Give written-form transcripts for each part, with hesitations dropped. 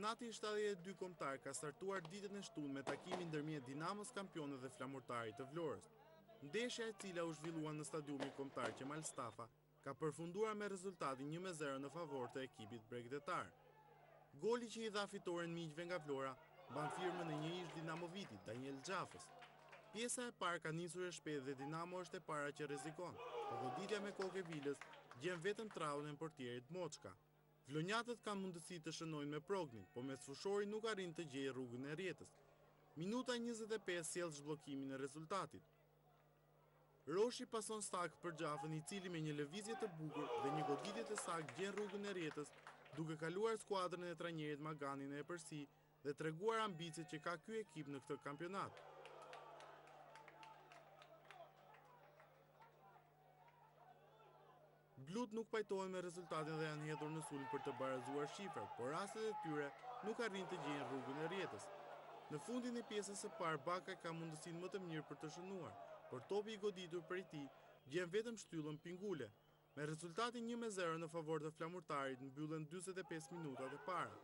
Kampionati 72 kombëtar ka startuar ditën e shtunë me takimin ndërmjet Dinamos kampionë dhe Flamurtarit të Vlorës. Ndeshja e cila u zhvillua në stadiumin kombëtar Qemal Stafa ka përfunduar me rezultatin 1-0 në favor të ekipit bregdetar. Goli që i dha fitoren miqve nga Vlora mban firmën e një ish dinamovitit, Daniel Xhafës. Pjesa e parë ka nisur e shpejtë dhe Dinamo është e para që rrezikon, por goditja me kokë e vilës gjen vetëm traun e portierit Moçka. Vlonjatët kanë mundësi të shënojnë me Prognin, por me sfushori nuk arrin të gjejë rrugën e rjetës. Minuta 25 sjell zhbllokimin e rezultatit. Roshi pason sak për Xhafën, i cili me një lëvizje të bukur dhe një goditje të saktë gjen rrugën e rjetës, duke kaluar skuadrën e trajnerit Maganin e Epërsi dhe treguar ambicet që ka ky ekip në këtë kampionat. Blut nuk pajtohen me rezultatin dhe janë hedhur në sulm për të barazuar shifrat, por rastet e tyre nuk arrin të gjejnë rrugën e rjetës. Në fundin e pjesës së parë Baka ka mundësinë më të mirë për të shënuar, por topi i goditur prej tij gjen vetëm shtyllën Pingule. Me rezultatin 1-0 në favor të Flamurtarit mbyllen 45 minutat e para.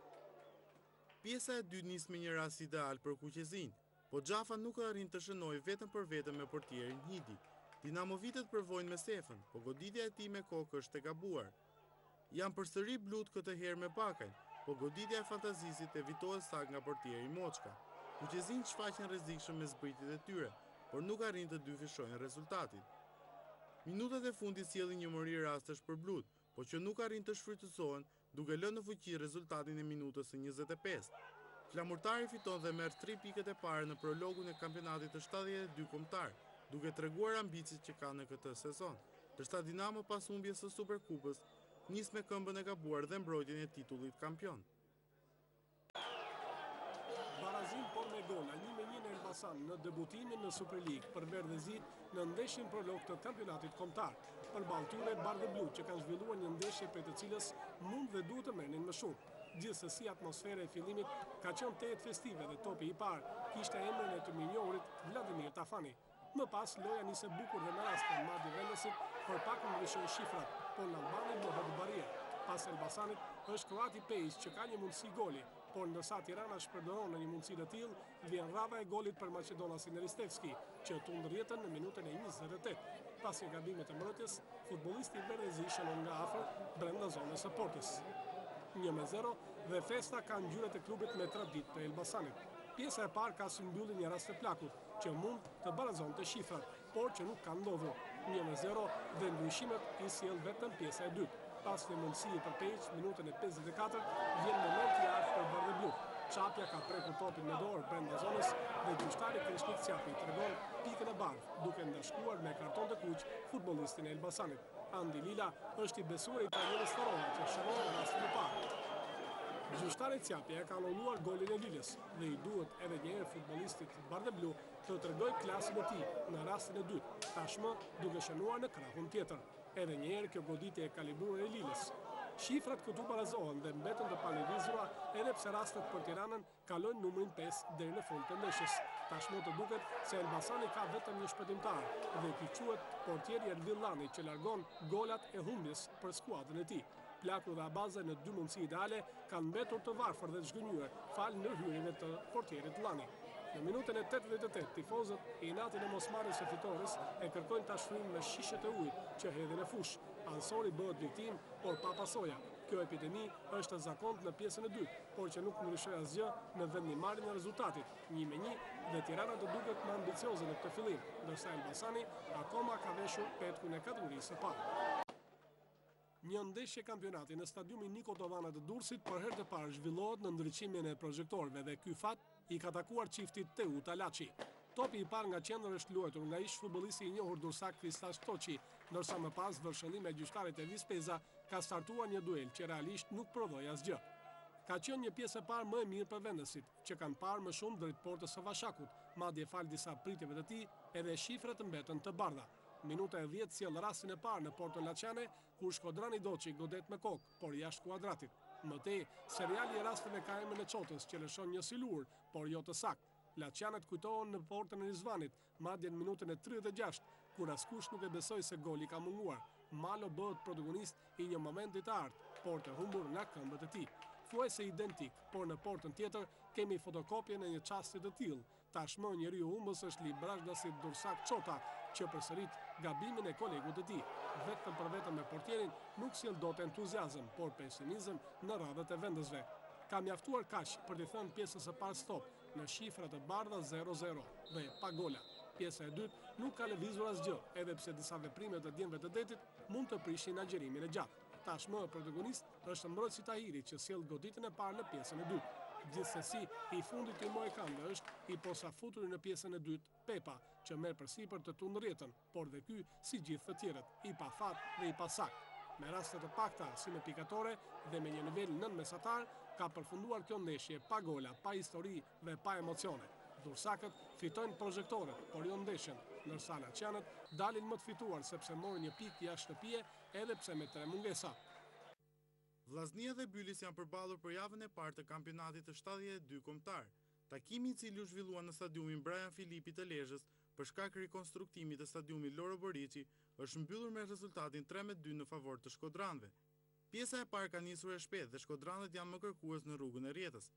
Pjesa e dytë nis me një rast ideal për Kuqezin, por Xhafa nuk arrin të shënojë vetëm për vetëm me portierin Hidi. Dinamovitët përvojnë me Sefën, por goditja e tij me kokë është e gabuar. Janë përsëri blut këtë herë me Bakajn, por goditja e fantazisit evitohet saktë nga portieri Moçka. Kuqezin shfaqen rrezikshëm me zbritjet e tyre, por nuk arrin të dyfishojnë rezultatin. Minutat e fundit sjellin një mori rastesh për blut, por që nuk arrin të shfrytëzohen, duke lënë në fuqi rezultatin e minutës së 25. Flamurtari fiton dhe merr 3 pikët e para në prologun e kampionatit të 72 kombëtar, duke treguar ambicet që ka në këtë sezon, ndërsa Dinamo pas humbjes së Superkupës nis me këmbën e gabuar dhe mbrojtjen e titullit kampion. Barazim por me gola 1-1 në Elbasan në debutimin në Super League për Verdhezit në ndeshjen prolog të kampionatit kombëtar. Përballë tyre Bardhë Blu që kanë zhvilluar një ndeshje prej të cilës mund dhe duhet të merrnin më shumë. Gjithsesi atmosfera e fillimit ka qenë tejet festive dhe topi i parë kishte emrin e të mirënjohurit Vladimir Tafani. Më pas loja nisi bukur dhe me raste madje vendosit për pak më ndryshojnë shifrat, por në Albani bëhet barrier. Pas Elbasanit është Kroati Pejic që ka një mundësi goli, por ndërsa Tirana shpërdoron në një mundësi të tillë, vjen radha e golit për Maqedonasin Ristevski, që tund rrjetën në minutën e 28. Pas një gabimi të mbrojtjes, futbollisti i Verdhezi shënon nga afër brenda zonës së portës. 1-0 dhe festa ka ngjyrat e klubit me traditë të Elbasanit. Pjesa e parë ka si mbyllje një rast të plakut, që mund të barazonte shifrat, por që nuk ka ndodhur. 1-0 dhe ndryshimet i sjell vetëm pjesa e dytë. Pas një mundësie për Pejic, minutën e 54, vjen momenti i ardhur për Bardhë Blu. Çapja ka prekur topin me dorë brenda zonës dhe gjyqtari Krishnik Çapi tregon pikën e bardhë, duke ndashkuar me karton të kuq futbollistin e Elbasanit. Andi Lila është i besuar i trajnerit Starova që shënon në rastin e parë. Gjyqtari Çapja e ka anulluar golin e Lilës dhe i duhet edhe një herë futbollistit Bardhë Blu të tregojë klasën e tij në rastin e dytë, tashmë duke shënuar në krahun tjetër. Edhe një herë kjo goditje e kalibruar e Lilës. Shifrat këtu barazohen dhe mbeten të palëvizura edhe pse rastet për Tiranën kalojnë numrin 5 deri në fund të ndeshjes. Tashmë të duket se Elbasani ka vetëm një shpëtimtar dhe ky quhet portieri Erbil Llani që largon golat e humbjes për skuadrën e tij. Plaku dhe Abaza në 2 mundësi ideale kanë mbetur të varfër dhe të zhgënjur falë ndërhyrjeve të portierit Llani. Në minutën e 88, tifozët e inatin e mosmarrjes së fitores e kërkojnë tashfrim me shishet e ujit që hedhin në fush. Ansori bëhet viktim, por pa pasoja. Kjo epidemi është e zakontë në pjesën e dytë, por që nuk ndryshoi asgjë në vendimarrjen e rezultatit. 1-1 dhe Tirana të duket më ambicioze në këtë fillim, ndërsa Elbasani akoma ka veshur petkun e kategorisë së parë. Një ndeshje kampionati në stadiumin Niko Tovana të Durrësit për herë të parë zhvillohet në ndriçimin e projektorëve dhe ky fat i ka takuar çiftit Teu Talaçi. Topi i parë nga qendër është luajtur nga ish futbollisti i njohur dursak Kristas Toçi, ndërsa më pas vërshëllim me gjyqtarit e Vispeza ka startuar një duel që realisht nuk prodhoi asgjë. Ka qenë një pjesë e parë më e mirë për vendesit, që kanë parë më shumë drejt portës së Vashakut, madje fal disa pritjeve të tij, edhe shifrat mbetën të bardha. Minuta e 10 sjell rastin e parë në Porton Laçane, kur Shkodrani Doçi godet me kokë, por jashtë kuadratit. Më tej, seriali i rasteve ka emrin e Çotës, që lëshon një silur, por jo të saktë. Laçanet kujtohen në portën e Rizvanit, madje në minutën e 36, kur askush nuk e besoi se goli ka munguar. Malo bëhet protagonist i një momenti të artë, por të humbur nga këmbët e tij. pothuajse identik, por në portën tjetër kemi fotokopje në një çasti të tillë. Tashmë njeriu humbës është Librajdasit Dursak Çota, që përsërit gabimin e kolegut të tij. Vetëm për vetëm me portierin nuk sjell dot entuziazëm, por pesimizëm në radhët e vendësve. Ka mjaftuar kaq për të thënë pjesës së parë stop në shifra të bardha 0-0 dhe pa gola. Pjesa e dytë nuk ka lëvizur asgjë, edhe pse disa veprime të djemve të detit mund të prishin agjerimin e gjatë. Tashmë protagonist është mbrojtësi Tahiri që sjell goditjen e parë në pjesën e dytë. Gjithsesi, i fundit i Moekanëve është i posafutur në pjesën e dytë Pepa, që merr përsipër të tundrjetën, por dhe ky, si gjithë të tjerët, i pa fat dhe i pa sakt. Me raste të pakta si me pikatore dhe me një nivel nën mesatar, ka përfunduar kjo ndeshje pa gola, pa histori dhe pa emocione. Dursakët fitojnë projektorët, por jo ndeshjen, ndërsa Laçanët dalin më të fituar sepse morën një pikë jashtë shtëpie edhe pse me 3 mungesa. Vllaznia dhe Bylis janë përballur për javën e parë të kampionatit të 72 kombëtar. Takimi i cili u zhvillua në stadiumin Brian Filipi të Lezhës për shkak rikonstruktimit të stadiumit Loro Boriçi është mbyllur me rezultatin 3-2 në favor të shkodranëve. Pjesa e parë ka nisur e shpejtë dhe shkodranët janë më kërkues në rrugën e Rjetës.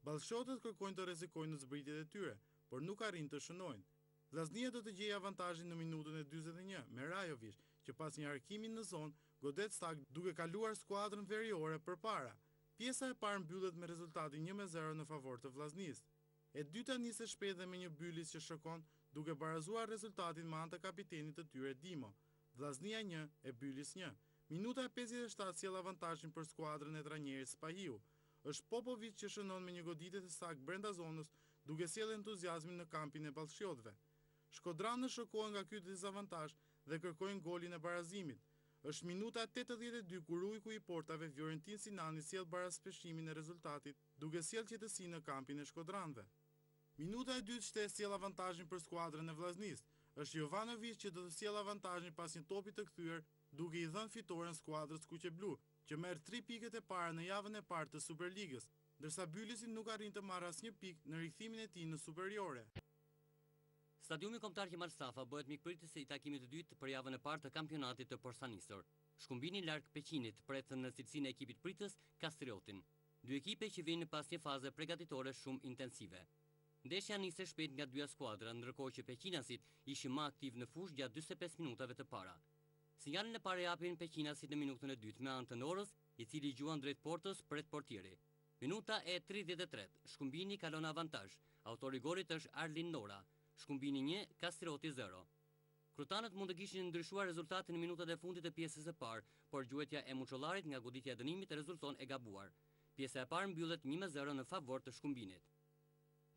Ballshotët kërkojnë të rrezikojnë në zbritjet e tyre, por nuk arrin të shënojnë. Vllaznia do të gjejë avantazhin në minutën e 41 me Rajovic, që pas një arkimi në zonë godet stak duke kaluar skuadrën veriore përpara. Pjesa e parë mbyllet me rezultatin 1-0 në favor të vllaznisë. E dyta niset shpejt dhe me një Bylis që shokon duke barazuar rezultatin me anë të kapitenit të tyre Dimo. Vllaznia 1 e Bylis 1. Minuta e 57 sjell avantazhin për skuadrën e trajnerit Spahiu. Është Popovic që shënon me një goditje të saktë brenda zonës, duke sjellë entuziazmin në kampin e ballshiotëve. Shkodranët shokohen nga ky dezavantazh dhe kërkojnë golin e barazimit. Është minuta 82 kur ujku i portave Fiorentin Sinani sjell baraspeshimin e rezultatit, duke sjellë qetësi në kampin e shkodranëve. Minuta e dytë shtes sjell avantazhin për skuadrën e vllaznisë. Është Jovanovic që do të sjellë avantazhin pas një topi të kthyer, duke i dhënë fitoren skuadrës kuqeblu, që merr 3 pikët e para në javën e parë të Superligës, ndërsa Bylisi nuk arrin të marrë asnjë pikë në rikthimin e tij në superiore. Stadiumi kombëtar Kemal Safa bëhet mikpritës i takimit të dytë për javën e parë të kampionatit të Porsanisor. Shkumbini larg Peqinit pret në cilësinë e ekipit pritës Kastriotin. Dy ekipe që vinë pas një faze përgatitore shumë intensive. Ndeshja nisi shpejt nga dyja skuadra, ndërkohë që Peqinasit ishin më aktiv në fushë gjatë 45 minutave të para. Sinjalin e parë japin Peqinasit në minutën e dytë me anë të Norës, i cili gjuan drejt portës pret portieri. Minuta e 33, Shkumbini kalon avantazh. Autori i golit është Arlin Nora. Shkumbini 1, Kastrioti 0. Krutanët mund të kishin ndryshuar rezultatin në minutat e fundit të pjesës së parë, por gjuetja e Muçollarit nga goditja e dënimit rezulton e gabuar. Pjesa e parë mbyllet 1-0 në favor të Shkumbinit.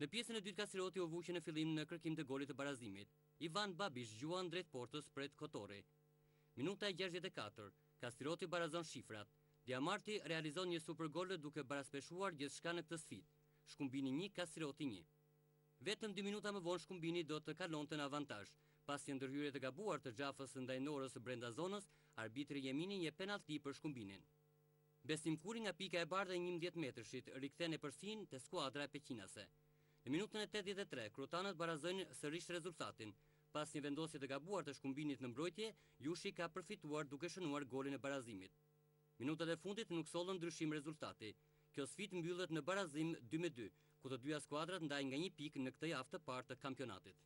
Në pjesën e dytë Kastrioti u vuqi në fillim në kërkim të golit të barazimit. Ivan Babish gjuan drejt portës pret Kotori. Minuta e 64, Kastrioti barazon shifrat. Diamarti realizon një supergol duke baraspeshuar gjithçka në këtë sfidë. Shkumbini 1, Kastrioti 1. Vetëm 2 minuta më vonë Shkumbini do të kalonte në avantazh. Pas një ndërhyrje të gabuar të Xhafës ndaj Norës brenda zonës, arbitri Jemini jep penallti për Shkumbinin. Besim Kuri nga pika e bardhë e 11 metrëshit rikthen e përsin te skuadra e peqinase. Në minutën e 83, krutanët barazojnë sërish rezultatin. Pas një vendosje të gabuar të Shkumbinit në mbrojtje, Jushi ka përfituar duke shënuar golin e barazimit. Minutat e fundit nuk sollën ndryshim rezultati. Kjo sfidë mbyllet në barazim 2-2, ku të dyja skuadrat ndajnë nga një pikë në këtë javë të parë të kampionatit.